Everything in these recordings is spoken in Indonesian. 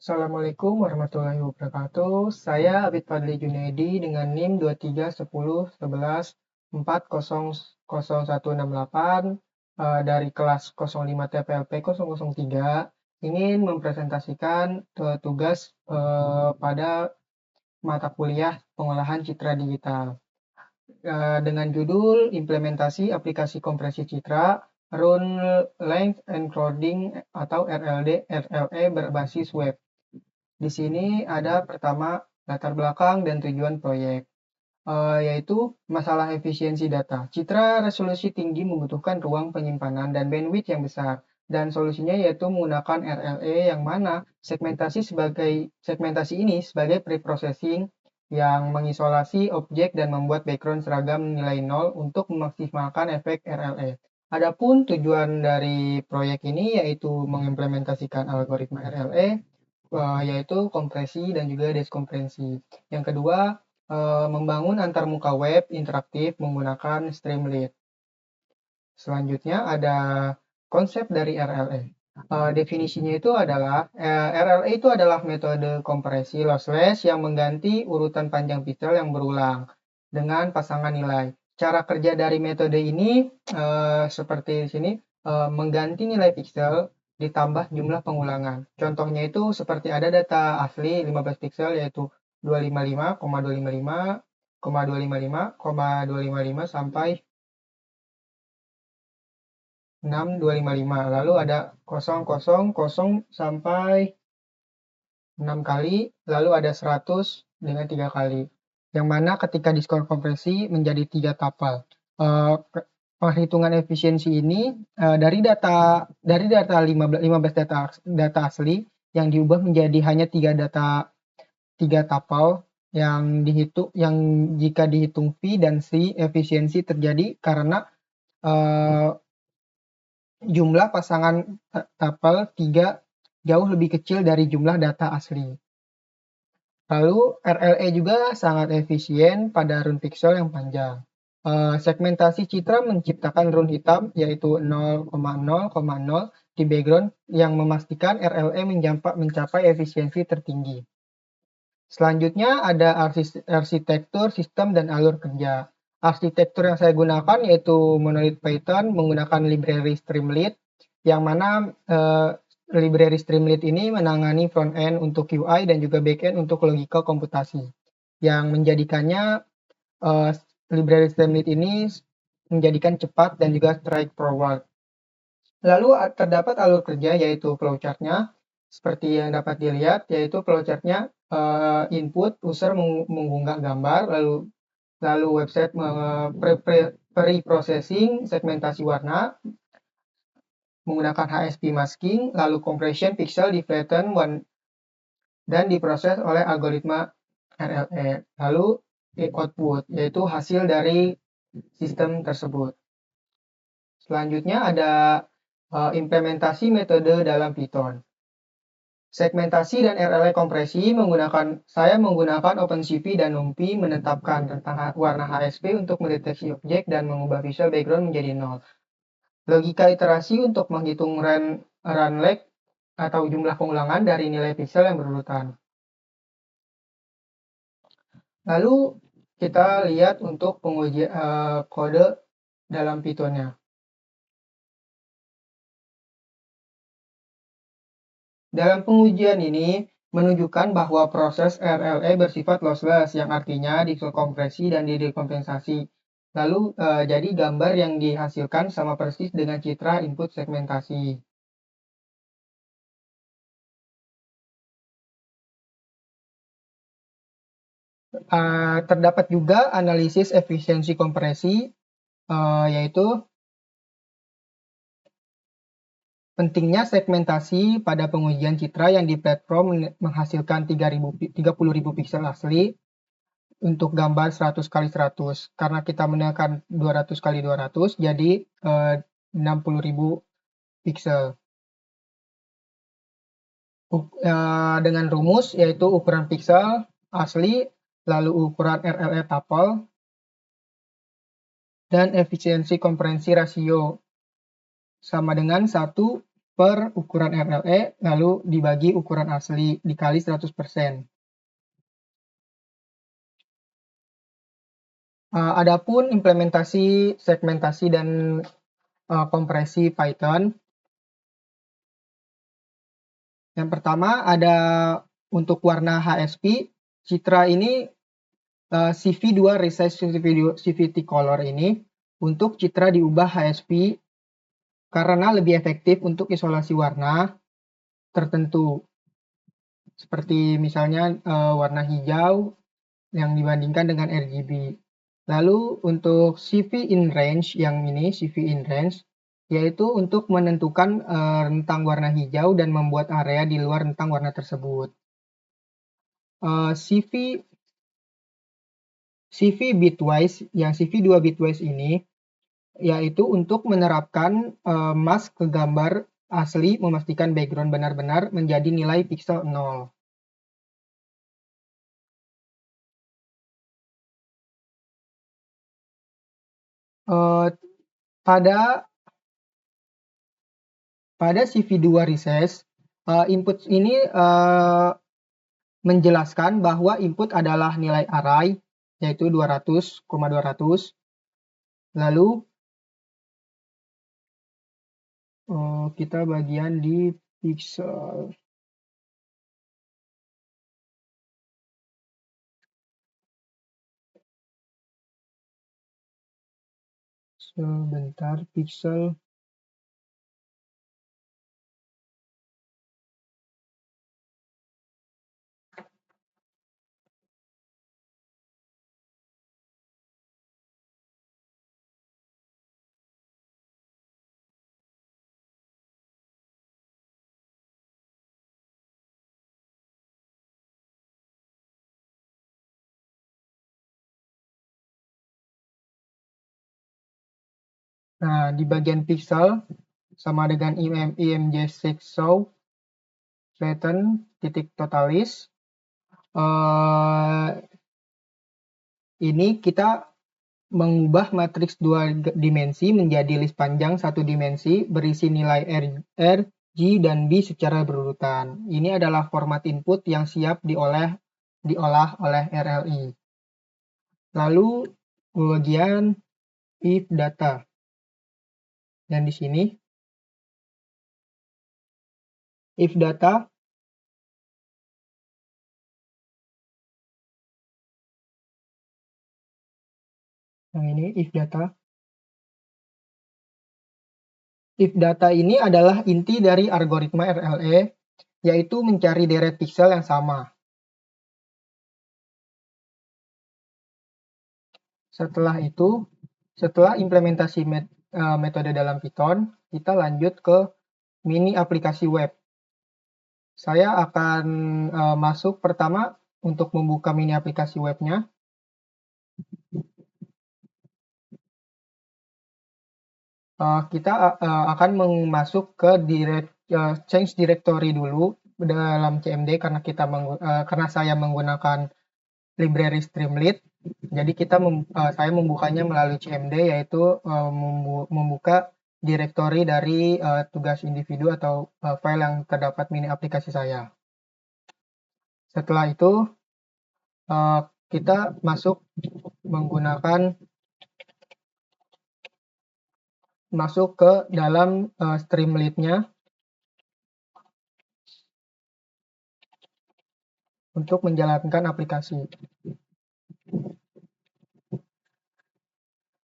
Assalamualaikum warahmatullahi wabarakatuh. Saya Abid Fadli Junaidi dengan NIM 231011400168 dari kelas 05 TPLP 003 ingin mempresentasikan tugas pada mata kuliah pengolahan citra digital dengan judul Implementasi Aplikasi Kompresi Citra Run Length Encoding atau RLE berbasis web. Di sini ada pertama latar belakang dan tujuan proyek, yaitu masalah efisiensi data. Citra resolusi tinggi membutuhkan ruang penyimpanan dan bandwidth yang besar, dan solusinya yaitu menggunakan RLE yang mana segmentasi ini sebagai pre-processing yang mengisolasi objek dan membuat background seragam nilai 0 untuk memaksimalkan efek RLE. Adapun tujuan dari proyek ini yaitu mengimplementasikan algoritma RLE, yaitu kompresi dan juga deskompresi. Yang kedua, membangun antarmuka web interaktif menggunakan Streamlit. Selanjutnya ada konsep dari RLE. Definisinya itu adalah RLE itu adalah metode kompresi lossless yang mengganti urutan panjang pixel yang berulang dengan pasangan nilai. Cara kerja dari metode ini seperti di sini, mengganti nilai pixel ditambah jumlah pengulangan. Contohnya itu seperti ada data asli 15 pixel yaitu 255,255,255,255 sampai 6255. Lalu ada 000 sampai 6 kali, lalu ada 100 dengan 3 kali. Yang mana ketika diskon kompresi menjadi 3 tapal. Perhitungan efisiensi ini dari data 15 data asli yang diubah menjadi hanya 3 tapal yang jika dihitung V dan C efisiensi terjadi karena jumlah pasangan tapal 3 jauh lebih kecil dari jumlah data asli. Lalu RLE juga sangat efisien pada run pixel yang panjang. Segmentasi citra menciptakan run hitam yaitu 0,0,0 di background yang memastikan RLE mencapai efisiensi tertinggi. Selanjutnya ada arsitektur, sistem, dan alur kerja. Arsitektur yang saya gunakan yaitu monolith Python menggunakan library Streamlit, yang mana library Streamlit ini menangani front-end untuk UI dan juga back-end untuk logika komputasi, yang menjadikannya library Streamlit ini menjadikan cepat dan juga straightforward. Lalu terdapat alur kerja yaitu flowchart-nya, seperti yang dapat dilihat, yaitu flowchart-nya input user mengunggah gambar, lalu website pre-processing segmentasi warna menggunakan HSP masking, lalu compression pixel di flatten dan diproses oleh algoritma RLE. Lalu output yaitu hasil dari sistem tersebut. Selanjutnya ada implementasi metode dalam Python. Segmentasi dan RLE kompresi saya menggunakan OpenCV dan NumPy menetapkan tentang warna HSP untuk mendeteksi objek dan mengubah visual background menjadi 0. Logika iterasi untuk menghitung run length atau jumlah pengulangan dari nilai pixel yang berurutan. Lalu kita lihat untuk pengujian kode dalam Python-nya. Dalam pengujian ini menunjukkan bahwa proses RLE bersifat lossless, yang artinya dikompresi dan didekompensasi. Lalu jadi gambar yang dihasilkan sama persis dengan citra input segmentasi. Terdapat juga analisis efisiensi kompresi, yaitu pentingnya segmentasi pada pengujian citra yang di platform menghasilkan 30.000 pixel asli untuk gambar 100 x 100. Karena kita menekan 200 x 200, jadi 60.000 pixel. Dengan rumus yaitu ukuran pixel asli, lalu ukuran RLE tapal, dan efisiensi kompresi rasio sama dengan 1 per ukuran RLE lalu dibagi ukuran asli dikali 100%. Adapun implementasi segmentasi dan kompresi Python, yang pertama ada untuk warna HSP, Citra ini CV2 Resize Sensitivity Color ini untuk Citra diubah HSP karena lebih efektif untuk isolasi warna tertentu, seperti misalnya warna hijau yang dibandingkan dengan RGB. Lalu untuk CV in range yang ini, CV in range, yaitu untuk menentukan rentang warna hijau dan membuat area di luar rentang warna tersebut. CV bitwise, yang CV2 bitwise ini, yaitu untuk menerapkan mask ke gambar asli, memastikan background benar-benar menjadi nilai pixel 0. Pada CV2 Recess, input ini menjelaskan bahwa input adalah nilai array, yaitu 200,200. Lalu kita bagian di pixel. Sebentar, pixel. Nah, di bagian pixel sama dengan img6 show pattern titik totalis. Ini kita mengubah matriks 2 dimensi menjadi list panjang 1 dimensi berisi nilai R, G, dan B secara berurutan. Ini adalah format input yang siap diolah oleh RLI. Lalu bagian if data. Dan di sini if data yang ini if data. If data ini adalah inti dari algoritma RLE, yaitu mencari deret pixel yang sama. Setelah implementasi metode dalam Python, kita lanjut ke mini aplikasi web. Saya akan masuk pertama untuk membuka mini aplikasi webnya. Kita akan masuk ke change directory dulu dalam CMD karena saya menggunakan library Streamlit. Jadi saya membukanya melalui CMD, yaitu membuka direktori dari tugas individu atau file yang terdapat mini aplikasi saya. Setelah itu kita masuk ke dalam Streamlit-nya untuk menjalankan aplikasi.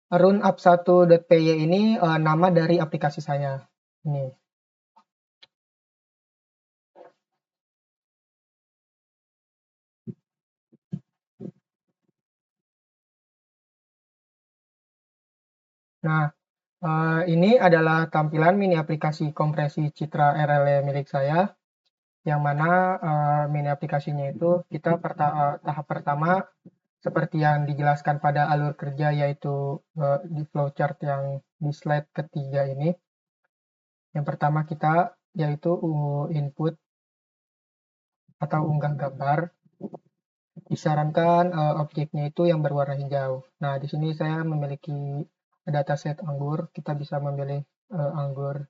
runup1.py ini nama dari aplikasi saya. Ini. Nah, ini adalah tampilan mini aplikasi kompresi Citra RLE milik saya, yang mana mini aplikasinya itu kita tahap pertama seperti yang dijelaskan pada alur kerja, yaitu di flowchart yang di slide ketiga ini. Yang pertama kita yaitu input atau unggah gambar. Disarankan objeknya itu yang berwarna hijau. Nah, di sini saya memiliki dataset anggur. Kita bisa memilih anggur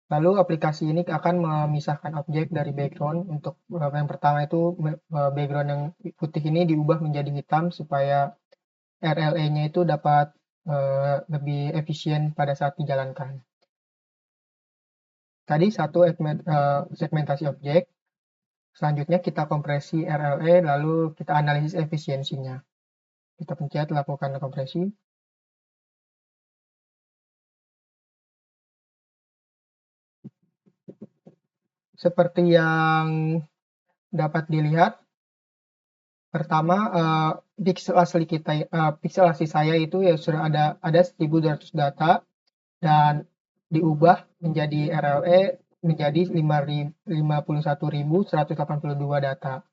Lalu aplikasi ini akan memisahkan objek dari background. Untuk yang pertama itu background yang putih ini diubah menjadi hitam supaya RLE-nya itu dapat lebih efisien pada saat dijalankan. Tadi satu segmentasi objek. Selanjutnya kita kompresi RLE, lalu kita analisis efisiensinya. Kita pencet lakukan kompresi. Seperti yang dapat dilihat, pertama pixel asli saya itu ya sudah ada 1.200 data dan diubah menjadi RLE menjadi 51.182 data.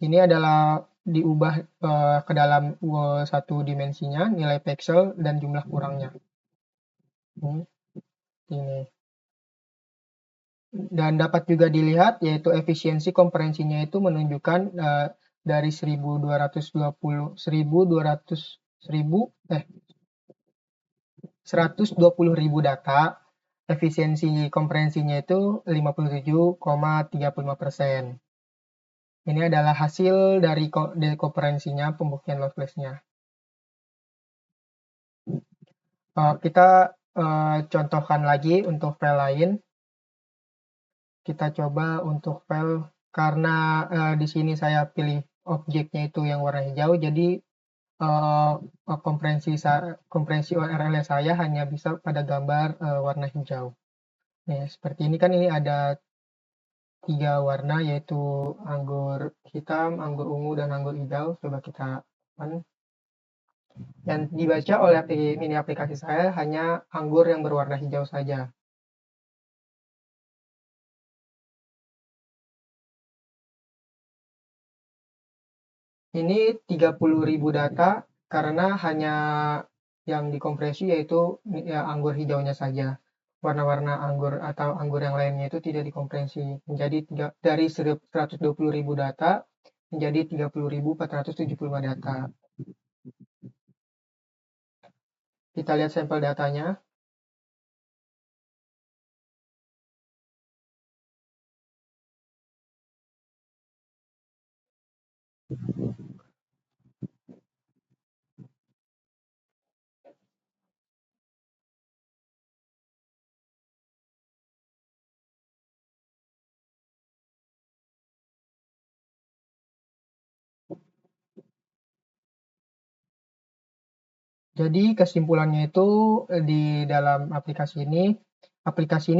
Ini adalah diubah ke dalam satu dimensinya, nilai pixel dan jumlah kurangnya. Ini. Dan dapat juga dilihat yaitu efisiensi komprehensinya itu menunjukkan dari 120.000 data, efisiensi komprehensinya itu 57,35%. Ini adalah hasil dari komprehensinya pembuktian lossless-nya. Kita contohkan lagi untuk file lain. Kita coba untuk file, karena di sini saya pilih objeknya itu yang warna hijau, jadi komprehensi URL saya hanya bisa pada gambar warna hijau. Nah, seperti ini kan, ini ada 3 warna, yaitu anggur hitam, anggur ungu, dan anggur hijau. Coba kita open. Dan dibaca oleh mini aplikasi saya hanya anggur yang berwarna hijau saja. Ini 30.000 data karena hanya yang dikompresi yaitu ya, anggur hijaunya saja. Warna-warna anggur atau anggur yang lainnya itu tidak dikompresi. Menjadi dari 120.000 data menjadi 30.475 data. Kita lihat sampel datanya. Jadi kesimpulannya itu di dalam aplikasi ini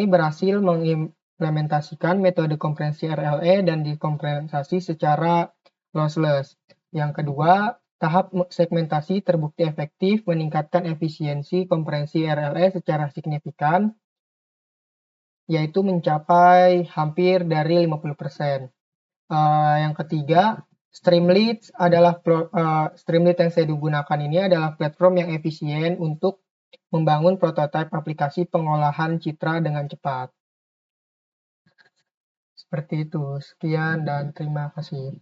berhasil mengimplementasikan metode komprehensi RLE dan dikompensasi secara lossless. Yang kedua, tahap segmentasi terbukti efektif meningkatkan efisiensi komprehensi RLE secara signifikan, yaitu mencapai hampir dari 50%. Yang ketiga, Streamlit yang saya gunakan ini adalah platform yang efisien untuk membangun prototipe aplikasi pengolahan citra dengan cepat. Seperti itu. Sekian dan terima kasih.